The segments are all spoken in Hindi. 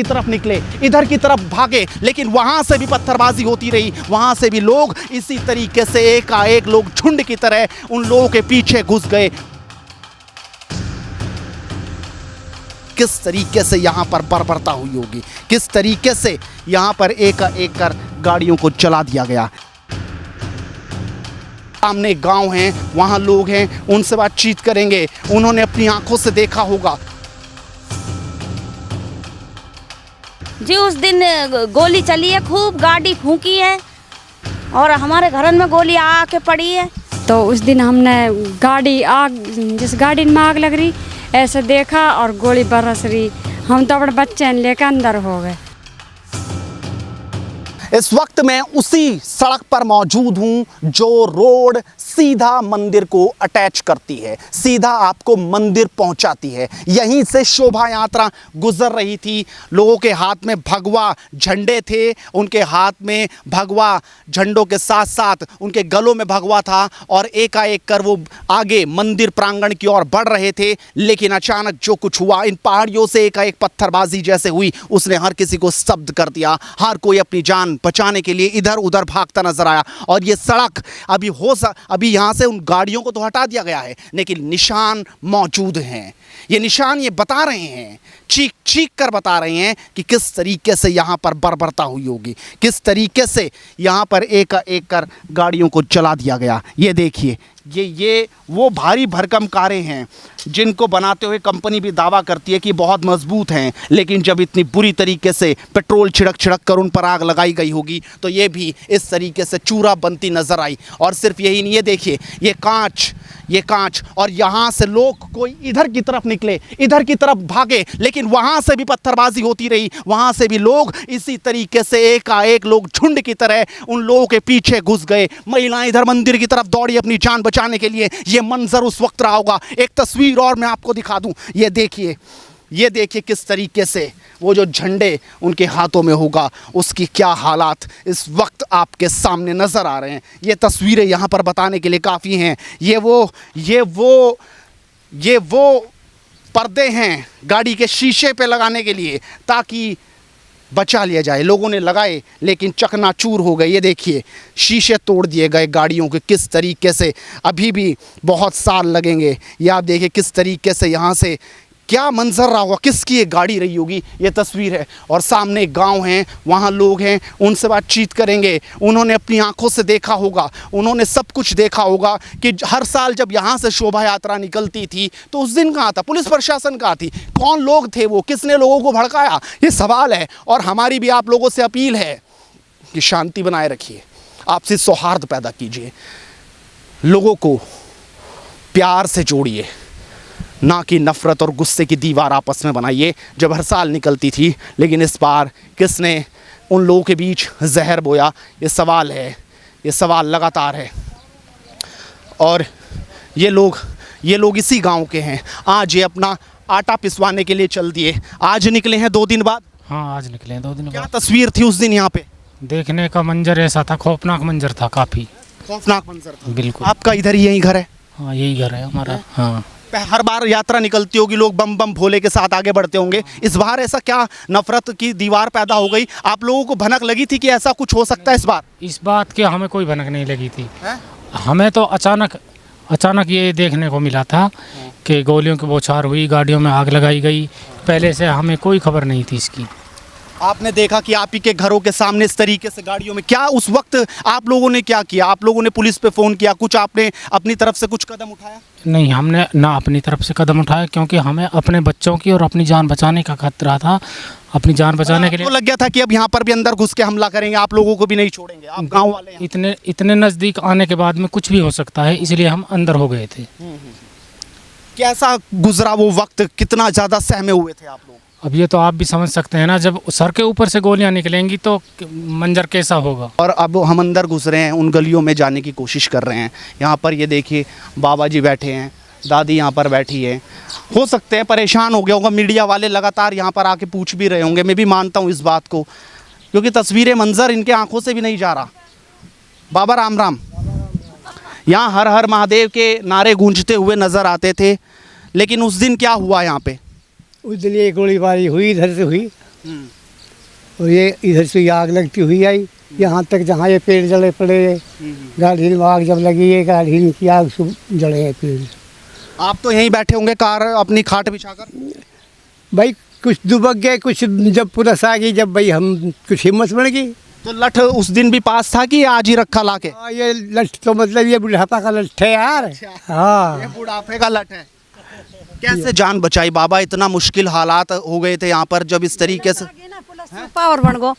की तरफ निकले, इधर की तरफ भागे, लेकिन वहां से भी पत्थरबाजी होती रही। वहां से भी लोग इसी तरीके से एकाएक लोग झुंड की तरह उन लोगों के पीछे घुस गए। किस तरीके से यहां पर बर्बरता हुई होगी, किस तरीके से यहां पर एकाएक कर गाड़ियों को चला दिया गया। सामने गांव हैं, वहां लोग हैं, उनसे बातचीत करेंगे। उन्होंने अपनी आंखों से देखा होगा। जी उस दिन गोली चली है, खूब गाड़ी फूंकी है और हमारे घर में गोली आके पड़ी है। तो उस दिन हमने गाड़ी आग, जिस गाड़ी में आग लग रही ऐसे देखा और गोली बरस रही। हम तो अपने बच्चे लेकर अंदर हो गए। इस वक्त मैं उसी सड़क पर मौजूद हूं जो रोड सीधा मंदिर को अटैच करती है, सीधा आपको मंदिर पहुंचाती है। यहीं से शोभा यात्रा गुजर रही थी। लोगों के हाथ में भगवा झंडे थे, उनके हाथ में भगवा झंडों के साथ साथ उनके गलों में भगवा था और एकाएक कर वो आगे मंदिर प्रांगण की ओर बढ़ रहे थे। लेकिन अचानक जो कुछ हुआ, इन पहाड़ियों से एकाएक पत्थरबाजी जैसे हुई, उसने हर किसी को स्तब्ध कर दिया। हर कोई अपनी जान बचाने के लिए इधर उधर भागता नजर आया। और ये सड़क अभी यहां से उन गाड़ियों को तो हटा दिया गया है, लेकिन निशान मौजूद हैं। ये निशान ये बता रहे हैं, चीख चीख कर बता रहे हैं कि किस तरीके से यहां पर बर्बरता हुई होगी, किस तरीके से यहां पर एक कर गाड़ियों को चला दिया गया। ये देखिए, ये वो भारी भरकम कारें हैं जिनको बनाते हुए कंपनी भी दावा करती है कि बहुत मजबूत हैं, लेकिन जब इतनी बुरी तरीके से पेट्रोल छिड़क कर उन पर आग लगाई गई होगी तो ये भी इस तरीके से चूरा बनती नजर आई। और सिर्फ यही नहीं, ये देखिए, ये कांच और यहाँ से लोग कोई इधर की तरफ निकले, इधर की तरफ भागे, लेकिन वहाँ से भी पत्थरबाजी होती रही। वहाँ से भी लोग इसी तरीके से एकाएक लोग झुंड की तरह उन लोगों के पीछे घुस गए। महिलाएं इधर मंदिर की तरफ दौड़ी अपनी जान बचाने के लिए। ये मंजर उस वक्त रहा होगा। एक तस्वीर और मैं आपको दिखा दूं, ये देखिए किस तरीके से वो जो झंडे उनके हाथों में होगा, उसकी क्या हालात इस वक्त आपके सामने नज़र आ रहे हैं। ये तस्वीरें यहाँ पर बताने के लिए काफ़ी हैं। ये वो पर्दे हैं गाड़ी के शीशे पे लगाने के लिए, ताकि बचा लिया जाए। लोगों ने लगाए लेकिन चकनाचूर हो गए। ये देखिए, शीशे तोड़ दिए गए गाड़ियों के किस तरीके से। अभी भी बहुत साल लगेंगे। ये आप देखिए किस तरीके से यहाँ से क्या मंजर रहा होगा, किसकी ये गाड़ी रही होगी। ये तस्वीर है और सामने गांव हैं, वहाँ लोग हैं, उनसे बातचीत करेंगे। उन्होंने अपनी आंखों से देखा होगा, उन्होंने सब कुछ देखा होगा कि हर साल जब यहाँ से शोभा यात्रा निकलती थी तो उस दिन कहाँ था पुलिस प्रशासन, कहाँ थी, कौन लोग थे वो, किसने लोगों को भड़काया, ये सवाल है। और हमारी भी आप लोगों से अपील है कि शांति बनाए रखिए, आपसी सौहार्द पैदा कीजिए, लोगों को प्यार से जोड़िए, ना कि नफ़रत और गुस्से की दीवार आपस में बनाइए जब हर साल निकलती थी। लेकिन इस बार किसने उन लोगों के बीच जहर बोया, ये सवाल है, ये सवाल लगातार है। और ये लोग इसी गांव के हैं। आज ये अपना आटा पिसवाने के लिए चल दिए। आज निकले हैं 2 दिन बाद। हाँ, आज निकले हैं 2 दिन बाद। क्या तस्वीर थी उस दिन यहाँ पे? देखने का मंजर ऐसा था, खौफनाक मंजर था, काफ़ी खौफनाक मंजर था। बिल्कुल। आपका इधर ही यही घर है? हाँ, यही घर है हमारा। हाँ, हर बार यात्रा निकलती होगी, लोग बम बम भोले के साथ आगे बढ़ते होंगे। इस बार ऐसा क्या नफरत की दीवार पैदा हो गई? आप लोगों को भनक लगी थी कि ऐसा कुछ हो सकता है इस बार? इस बात की हमें कोई भनक नहीं लगी थी है? हमें तो अचानक ये देखने को मिला था कि गोलियों की बौछार हुई, गाड़ियों में आग लगाई गई। पहले से हमें कोई खबर नहीं थी इसकी। आपने देखा कि आप ही के घरों के सामने इस तरीके से गाड़ियों में, क्या उस वक्त आप लोगों ने क्या किया? आप लोगों ने पुलिस पे फ़ोन किया, कुछ आपने अपनी तरफ से कुछ कदम उठाया? नहीं, हमने ना अपनी तरफ से कदम उठाया, क्योंकि हमें अपने बच्चों की और अपनी जान बचाने का खतरा था। अपनी जान बचाने के लिए लग गया था कि अब यहाँ पर भी अंदर घुस के हमला करेंगे, आप लोगों को भी नहीं छोड़ेंगे, आप गाँव वाले। इतने नज़दीक आने के बाद में कुछ भी हो सकता है, इसलिए हम अंदर हो गए थे। कैसा गुजरा वो वक्त, कितना ज़्यादा सहमे हुए थे आप लोग? अब ये तो आप भी समझ सकते हैं ना, जब सर के ऊपर से गोलियां निकलेंगी तो मंजर कैसा होगा। और अब हम अंदर घुस रहे हैं, उन गलियों में जाने की कोशिश कर रहे हैं। यहाँ पर ये देखिए, बाबा जी बैठे हैं, दादी यहाँ पर बैठी है। हो सकते हैं परेशान हो गया होगा, मीडिया वाले लगातार यहाँ पर आके पूछ भी रहे होंगे। मैं भी मानता हूँ इस बात को, क्योंकि तस्वीरें, मंजर इनके आंखों से भी नहीं जा रहा। बाबा राम राम। यहाँ हर हर महादेव के नारे गूंजते हुए नज़र आते थे, लेकिन उस दिन क्या हुआ यहाँ पे? उस दिन ये गोलीबारी हुई, इधर से हुई और ये इधर से आग लगती हुई आई यहाँ तक, जहाँ ये पेड़ जले पड़े। गाड़ी में आग जब लगी है, गाड़ी की आग से जले हैं पेड़। आप तो यहीं बैठे होंगे कार अपनी खाट बिछाकर? भाई कुछ दुबक गए, कुछ जब पुलिस आ गई, जब भाई हम कुछ हिम्मत बढ़ गई। तो लठ उस दिन भी पास था कि आज ही रखा लाके? ये लठ तो मतलब ये बुढ़ापा का लठ है यार। हाँ, ये बुढ़ापे का लठ है। कैसे जान बचाई बाबा? इतना मुश्किल हालात हो गए थे यहाँ पर जब इस तरीके से। पावर बन गो।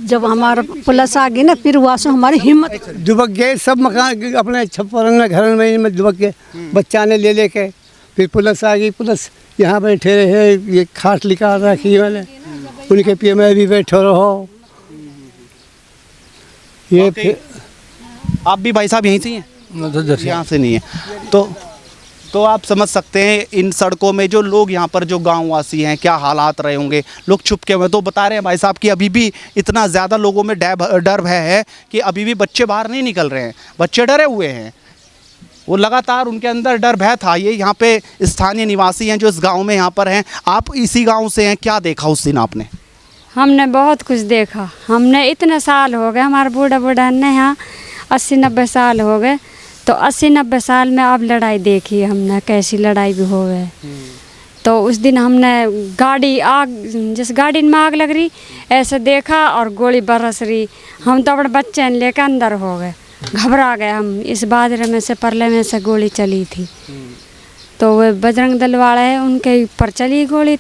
जब हमारा पुलिस आ गई ना, फिर वहाँ से हमारी हिम्मत दुबक गए सब मकान अपने छप्पर में, घर में दुबक गए। बच्चा ने ले लेके फिर पुलिस आ गई। पुलिस यहाँ बैठे रहे, ये खाट निकाल रखी मैंने, उनके पिए में भी बैठे रहो। ये फिर आप भी भाई साहब यहीं से ही हैं? यहाँ से नहीं है। तो आप समझ सकते हैं इन सड़कों में जो लोग यहाँ पर जो गांववासी हैं क्या हालात रहे होंगे। लोग छुपके हुए तो बता रहे हैं भाई साहब कि अभी भी इतना ज़्यादा लोगों में डर भय है कि अभी भी बच्चे बाहर नहीं निकल रहे हैं, बच्चे डरे हुए हैं। वो लगातार उनके अंदर डर भय था। ये यहाँ पे स्थानीय निवासी हैं जो इस गाँव में यहाँ पर हैं। आप इसी गाँव से हैं, क्या देखा उस दिन आपने? हमने बहुत कुछ देखा। हमने इतने साल हो गए, हमारे बूढ़ा ने यहाँ 80-90 साल हो गए। तो 80-90 साल में अब लड़ाई देखी है हमने, कैसी लड़ाई भी हो गए। तो उस दिन हमने गाड़ी आग, जिस गाड़ी में आग लग रही ऐसे देखा और गोली बरस रही। हम तो अपने बच्चे लेकर अंदर हो गए, घबरा गए हम। इस बादरे में से परले में से गोली चली थी, तो वो बजरंग दल वाले हैं, उनके ऊपर चली गोली।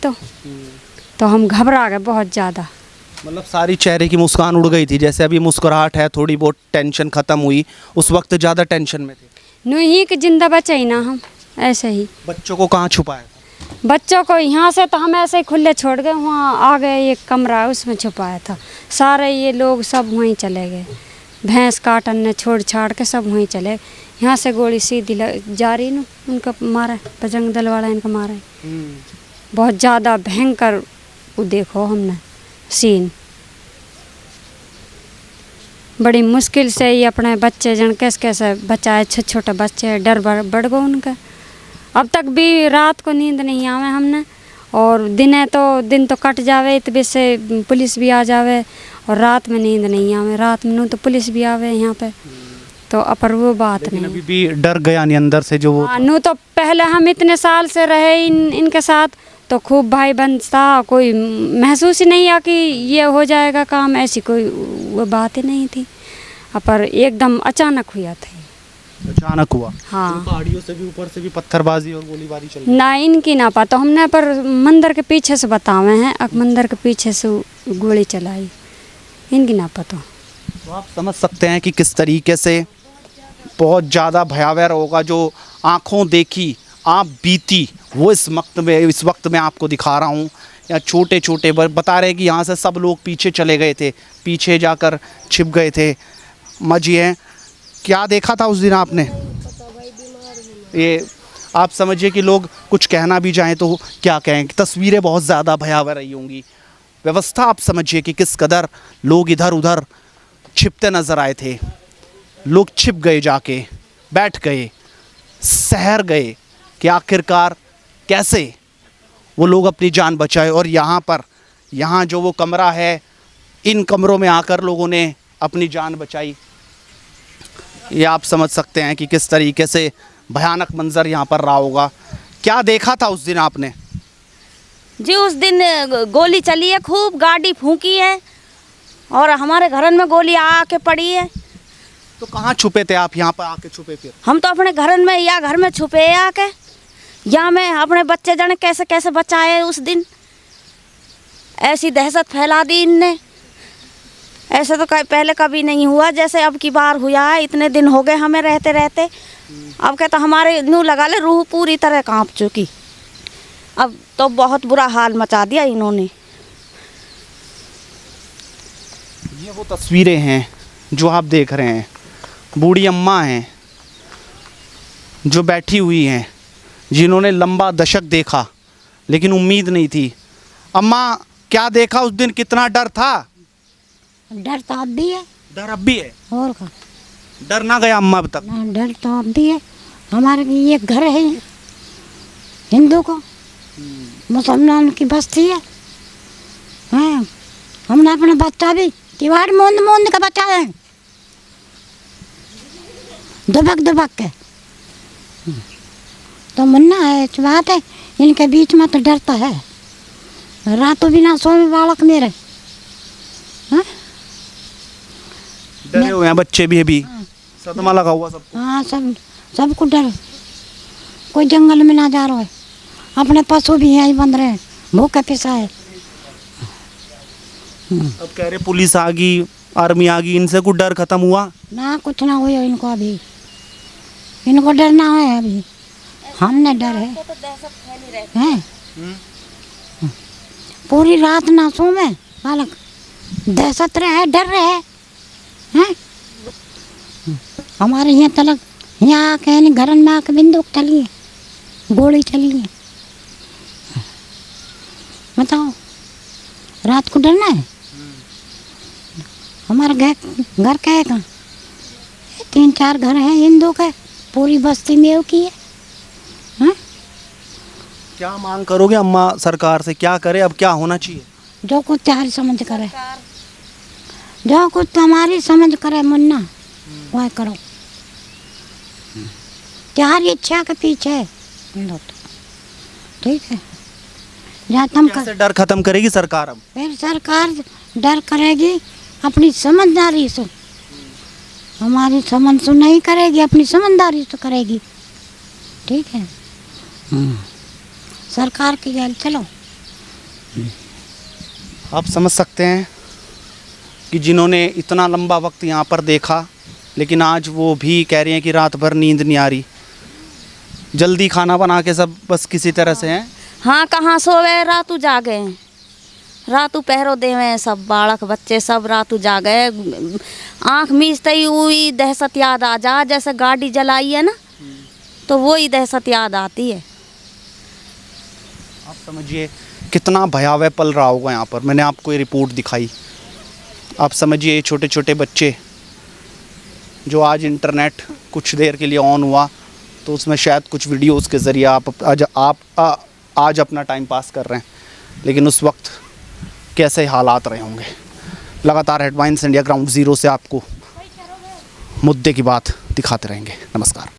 तो हम घबरा गए बहुत ज़्यादा। मतलब सारी चेहरे की मुस्कान उड़ गई थी। जैसे अभी मुस्कुराहट है, थोड़ी बहुत टेंशन ख़त्म हुई, उस वक्त ज़्यादा टेंशन में थे। नहीं कि जिंदा बचे ही ना हम, ऐसे ही। बच्चों को कहाँ छुपाया था? बच्चों को यहाँ से तो हम ऐसे ही खुले छोड़ गए। वहाँ आ गए, एक कमरा है उसमें छुपाया था। सारे ये लोग सब वहीं चले गए, भैंस काटन ने छोड़ छाड़ के सब वहीं चले। यहाँ से गोली सीधी जा रही ना, उनका मारा, बजरंग दल वाला इनका मारा। बहुत ज़्यादा भयंकर वो देखो हमने सीन। बड़ी मुश्किल से ही अपने बच्चे जन कैसे बचाए। छोटे बच्चे, डर बढ़ गो उनका। अब तक भी रात को नींद नहीं आवे हमने, और दिन तो कट जावे, तब से पुलिस भी आ जावे, और रात में नींद नहीं आवे। रात में तो पुलिस भी आवे यहाँ पे, तो अपर वो बात नहीं। अभी भी डर गया नहीं अंदर से जो वो? हाँ, तो पहले हम इतने साल से रहे इनके साथ, तो खूब भाई बंद था। कोई महसूस ही नहीं आ कि ये हो जाएगा काम, ऐसी कोई वो बात ही नहीं थी। पर एकदम अचानक हुआ था। अचानक हुआ? हाँ, पहाड़ियों से भी, ऊपर से भी पत्थरबाजी और गोलीबारी चल रही? ना इनकी ना पता हमने, पर मंदिर के पीछे से बतावे हैं। अब मंदिर के पीछे से गोली चलाई, इनकी ना पता। तो आप समझ सकते हैं कि किस तरीके से बहुत ज़्यादा भयावह होगा। जो आँखों देखी आप बीती वो इस वक्त में आपको दिखा रहा हूँ। या छोटे छोटे बता रहे कि यहाँ से सब लोग पीछे चले गए थे, पीछे जाकर छिप गए थे। मजी है, क्या देखा था उस दिन आपने? ये आप समझिए कि लोग कुछ कहना भी चाहें तो क्या कहें। तस्वीरें बहुत ज़्यादा भयावह रही होंगी। व्यवस्था आप समझिए कि किस कदर लोग इधर उधर छिपते नज़र आए थे। लोग छिप गए, जाके बैठ गए, सहर गए कि आखिरकार कैसे वो लोग अपनी जान बचाए। और यहाँ जो वो कमरा है, इन कमरों में आकर लोगों ने अपनी जान बचाई। ये आप समझ सकते हैं कि किस तरीके से भयानक मंजर यहाँ पर रहा होगा। क्या देखा था उस दिन आपने? जी उस दिन गोली चली है, खूब गाड़ी फूंकी है, और हमारे घर में गोली आके पड़ी है। तो कहाँ छुपे थे आप? यहाँ पर आके छुपे? फिर हम तो अपने घर में या घर में छुपे आके, या मैं अपने बच्चे जाने कैसे कैसे बचाए। उस दिन ऐसी दहशत फैला दी इनने, ऐसे तो पहले कभी नहीं हुआ जैसे अब की बार हुआ है। इतने दिन हो गए हमें रहते रहते, अब कहता हमारे न्यू लगा ले, रूह पूरी तरह कांप चुकी। अब तो बहुत बुरा हाल मचा दिया इन्होंने। ये वो तस्वीरें हैं जो आप देख रहे हैं। बूढ़ी अम्मा हैं जो बैठी हुई हैं, जिन्होंने लंबा दशक देखा लेकिन उम्मीद नहीं थी। अम्मा, क्या देखा उस दिन? कितना डर था? डर तो अब भी है। डर अब भी है? और का डर ना गया अम्मा अब तक? ना, डर तो अब भी है। हमारे ये घर है हिंदू को, मुसलमान की बस्ती है, हमने अपना बच्चा भी किवाड़ मूंद मूंद के बचाए हैं, दुबक दुबक के। तो मुन्ना है इस बात है, इनके बीच में तो डरता है। रातों बिना सोए बालक मेरे। हाँ? डरे हुए हैं बच्चे भी अभी, सदमा लगा हुआ सबको। हाँ, सबको डर। कोई जंगल में ना जा रहा है, अपने पशु भी यहीं बंद रहे, भूखे पिसा है। अब कह रहे पुलिस आ गई, आर्मी आ गई, इनसे कुछ डर खत्म हुआ? ना कुछ ना हुआ इनको अभी, इनको डर ना है अभी, हमने डर है। हैं? पूरी रात ना सो में बालक, दहशत रहे, डर रहे हैं। हमारे यहाँ तलक यहाँ आके घर में आके बंदूक चली है, गोली चली है। बताओ, रात को डरना है? हमारे घर का है कहाँ, 3-4 घर हैं हिंदू के, पूरी बस्ती में की है। हाँ? क्या मांग करोगे अम्मा सरकार से, क्या करे, अब क्या होना चाहिए? जो कुछ तुम्हारी समझ करे, जो कुछ तुम्हारी समझ करे मुन्ना, वह करो। तुम्हारी इच्छा के पीछे है, ठीक है। जहाँ तुम कैसे डर खत्म करेगी सरकार अब? फिर सरकार डर करेगी अपनी समझदारी से, हमारी समझ से नहीं करेगी, अपनी समझदारी से करेगी, ठीक है। सरकार की गैल चलो। आप समझ सकते हैं कि जिन्होंने इतना लंबा वक्त यहाँ पर देखा, लेकिन आज वो भी कह रही हैं कि रात भर नींद नहीं आ रही, जल्दी खाना बना के सब बस किसी तरह से हैं। हाँ, कहाँ सोवे, रातू जागे हैं, रातू पहरो देवे हैं, सब बालक बच्चे सब रातू जागे। आँख मीचते ही वही दहशत याद आ जा, जैसे गाड़ी जलाई है ना, तो वही दहशत याद आती है। आप समझिए कितना भयावह पल रहा होगा यहाँ पर। मैंने आपको ये रिपोर्ट दिखाई, आप समझिए छोटे छोटे बच्चे जो आज इंटरनेट कुछ देर के लिए ऑन हुआ, तो उसमें शायद कुछ वीडियोस के ज़रिए आप आज अपना टाइम पास कर रहे हैं, लेकिन उस वक्त कैसे हालात रहे होंगे। लगातार हेडलाइंस इंडिया ग्राउंड ज़ीरो से आपको मुद्दे की बात दिखाते रहेंगे। नमस्कार।